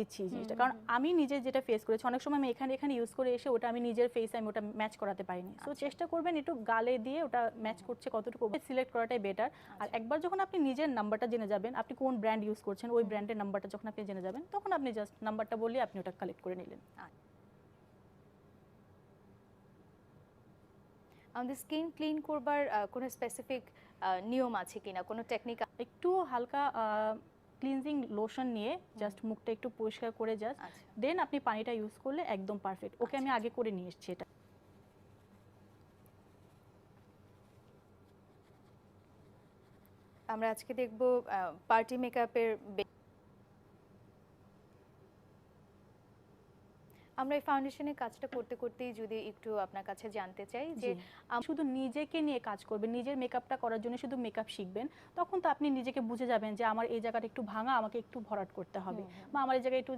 দিচ্ছি জিনিসটা, কারণ আমি নিজে যেটা ফেস করেছি অনেক সময় আমি এখানে এখানে ইউজ করে এসে ওটা আমি নিজের ফেসে আমি ওটা ম্যাচ করাতে পারিনি। সো চেষ্টা করবেন একটু গালে দিয়ে ওটা ম্যাচ করছে কতটুকু সিলেক্ট করাটাই বেটার। আর একবার যখন আপনি নিজের নাম্বারটা জেনে যাবেন, আপনি কোন ব্র্যান্ড ইউজ করছেন ওই ব্র্যান্ডের নাম্বারটা যখন আপনি জেনে যাবেন, তখন আপনি জাস্ট নাম্বারটা বললে আপনি ওটা কালেক্ট করে নিলেন। আমাদের স্কিন ক্লিন করবার কোনো স্পেসিফিক নিয়ম আছে কিনা, কোনো টেকনিক? একটু হালকা ক্লিনজিং লোশন নিয়ে জাস্ট মুখটা একটু পরিষ্কার করে জাস্ট দেন আপনি পানিটা ইউজ করলে একদম পারফেক্ট। ওকে আমি আগে করে নিয়ে এসেছি এটা। আমরা আজকে দেখব পার্টি মেকআপের। আমরা এই ফাউন্ডেশনের কাজটা করতে করতেই যদি একটু আপনার কাছে জানতে চাই যে শুধু নিজেকে নিয়ে কাজ করবেন, নিজের মেকআপটা করার জন্য শুধু মেকআপ শিখবেন, তখন তো আপনি নিজেকে বুঝে যাবেন যে আমার এই জায়গাটা একটু ভাঙা, আমাকে একটু ভরাট করতে হবে, বা আমার এই জায়গায় একটু